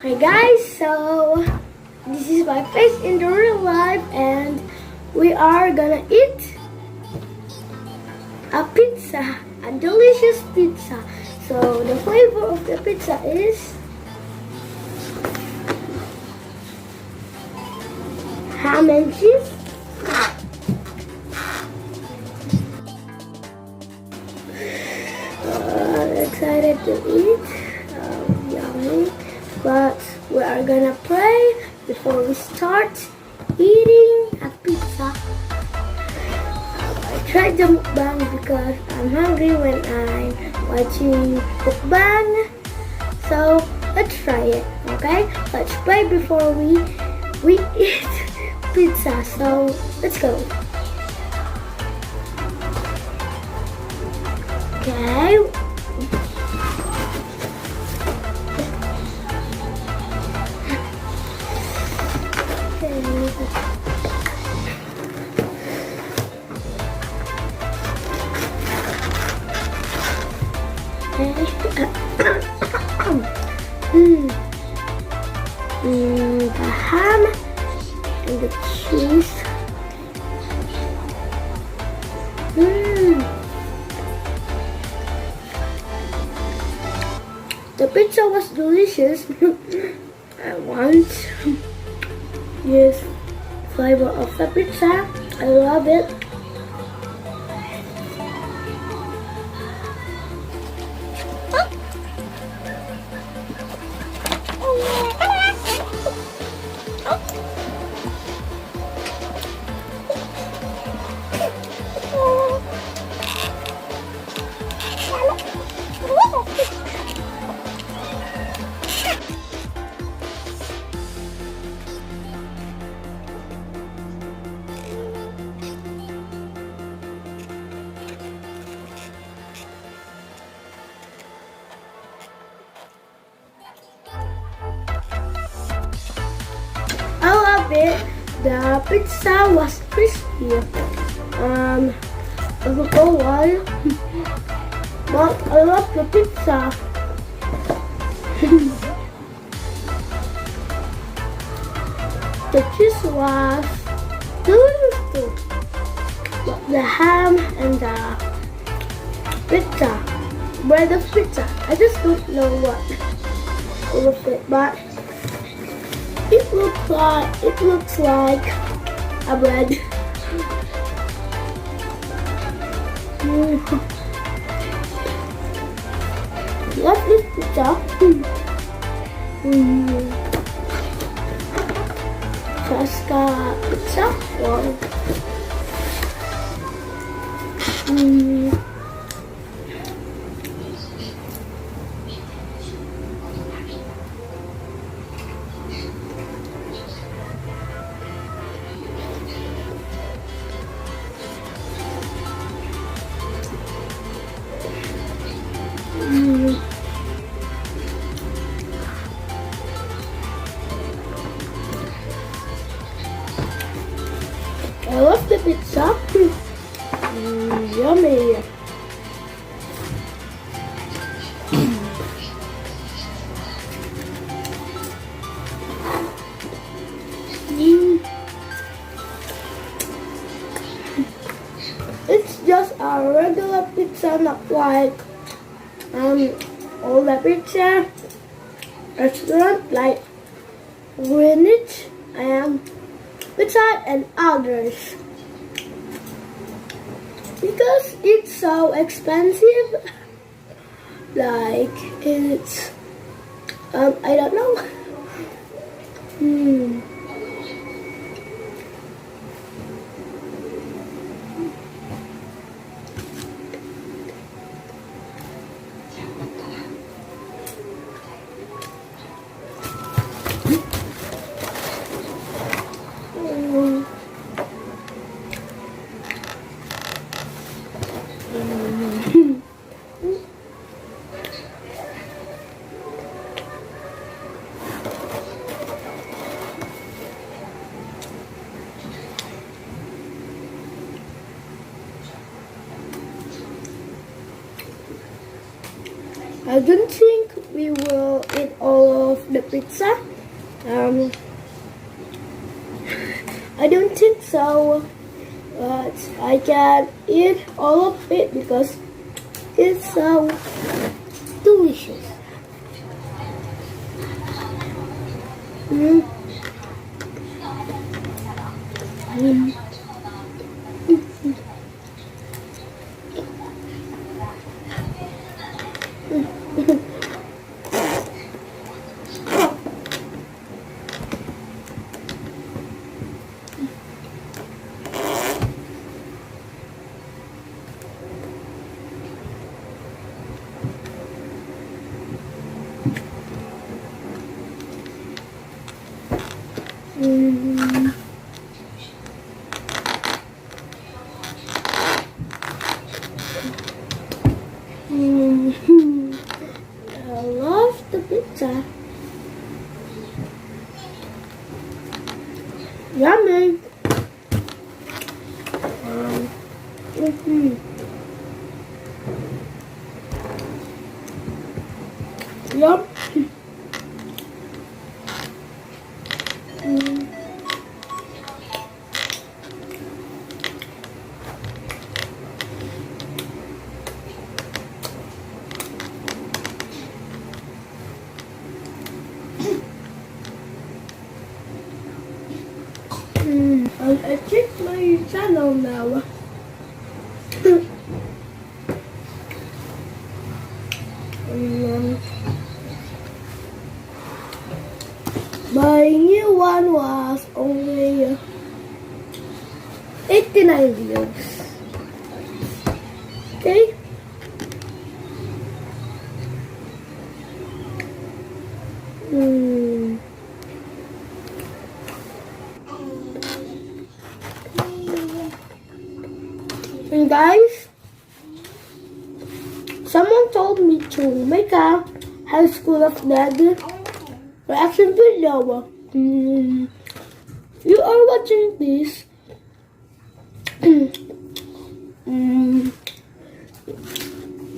Hi guys, so this is my face in the real life and we are gonna eat a pizza, a delicious pizza. So the flavor of the pizza is ham and cheese, excited to eat, yummy. But we are gonna pray before we start eating a pizza. I tried the mukbang because I'm hungry when I'm watching mukbang. So let's try it, okay? Let's pray before we eat pizza. So let's go. Okay. The ham and the cheese. The pizza was delicious. I want this flavor of the pizza. I love it. I love it. The pizza was crispy. I don't know why, but I love the pizza. The cheese was delicious too. But the ham and the pizza, bread of pizza, I just don't know what with it, but it looks like a bread. Love this pizza. Fresca pizza. Wow. I love the pizza. Yummy. It's just a regular pizza, not like all the pizza restaurant like Greenwich and Pizza Hut and others, because it's so expensive. Like it's I don't know. I don't think we we will eat all of the pizza. I don't think so, but I can eat all of it because it's so delicious. Mm. Mm. Mm. Mm. I love the pizza. Yummy. Mm-hmm. Yum. Mm. I check my channel now. My new one was only 89 views. Okay. And guys, someone told me to make a High School of Dead reaction video. You are watching this.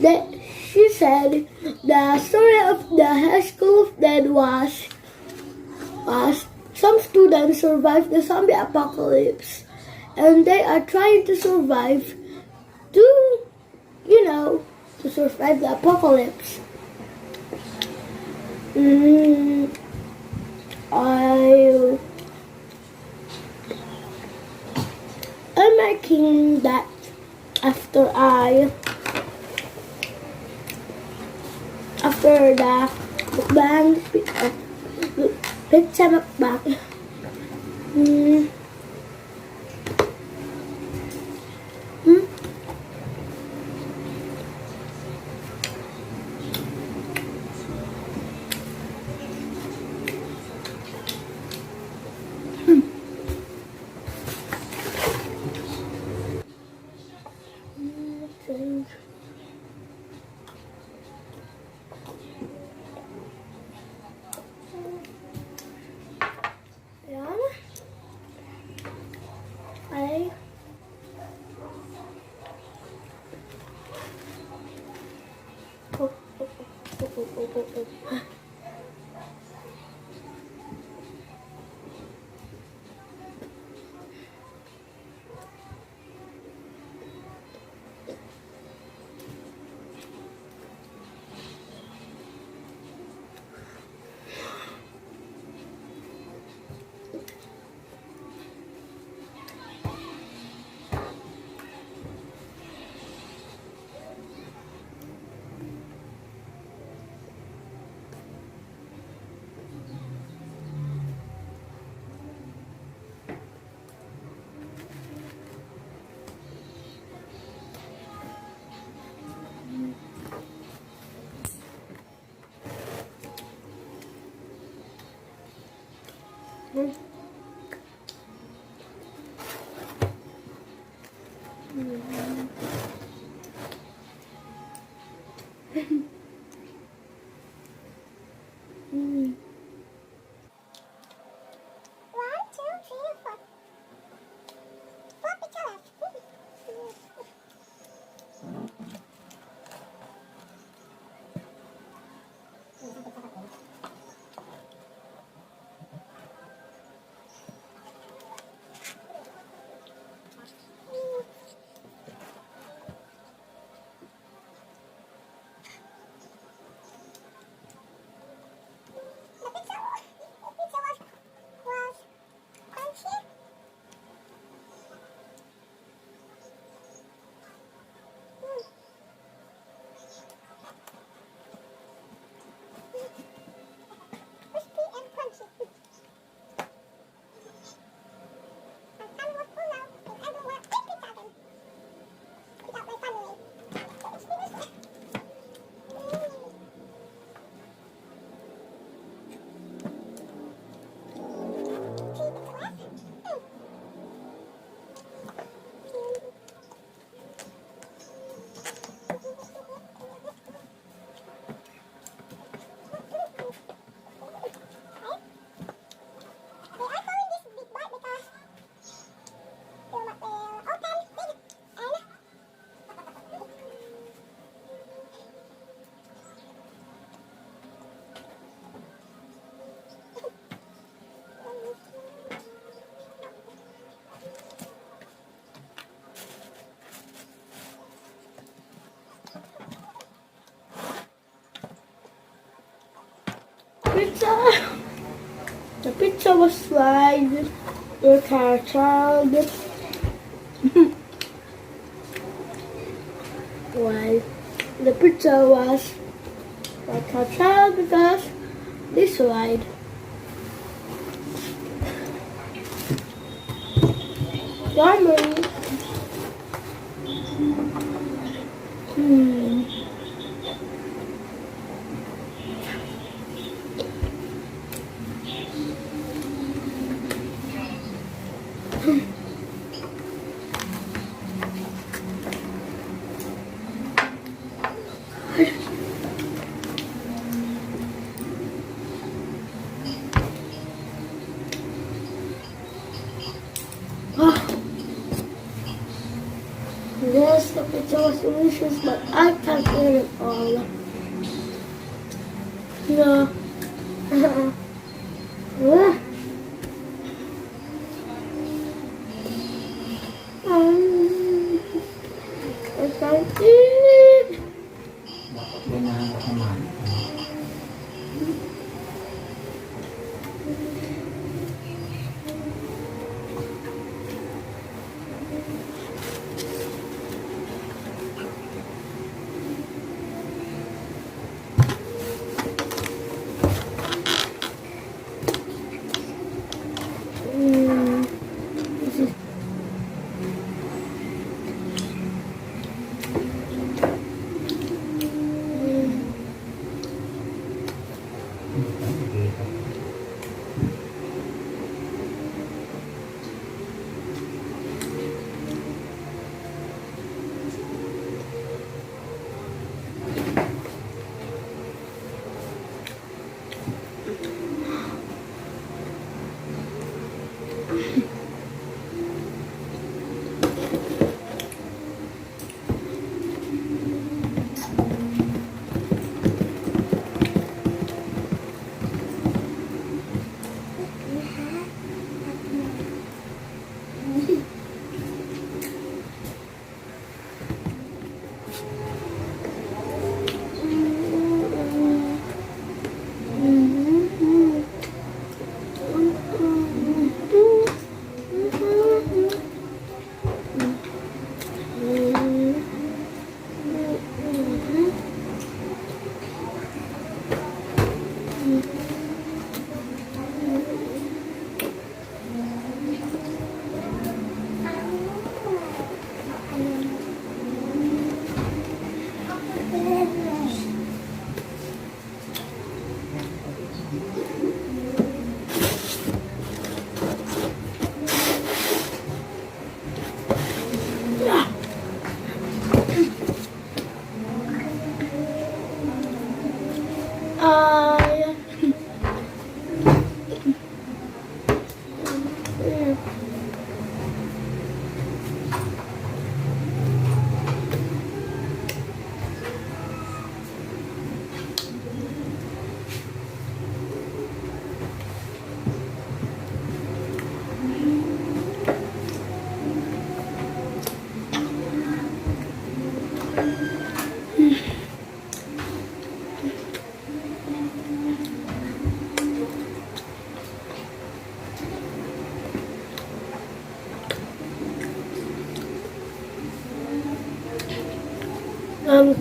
That she said the story of the High School of Dead was some students survived the zombie apocalypse, and they are trying to survive to survive the apocalypse. I'm making that after the mukbang, pizza mukbang. pizza was fried with our child. Well, the pizza was like our child because this fried. Yummy. Yes, the pizza was delicious, but I can't eat it all. No. I can't eat it.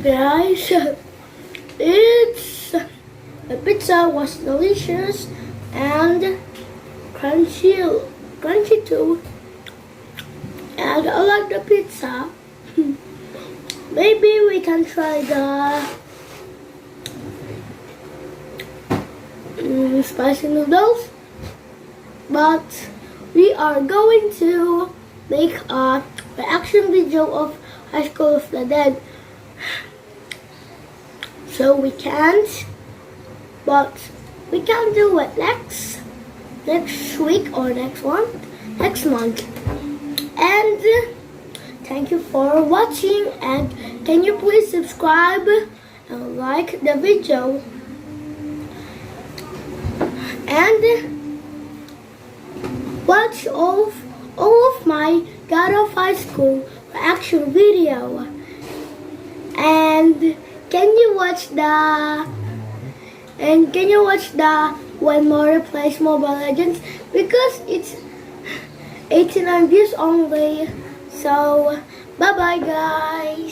Guys, the pizza was delicious and crunchy too. And I like the pizza. Maybe we can try the spicy noodles, but we are going to make a reaction video of High School of the Dead. So we can't, but we can do it next week or next month. And thank you for watching, and can you please subscribe and like the video, and watch all of my God of High School reaction video. And can you watch the when Mario plays Mobile Legends because it's 89 views only. So bye bye guys.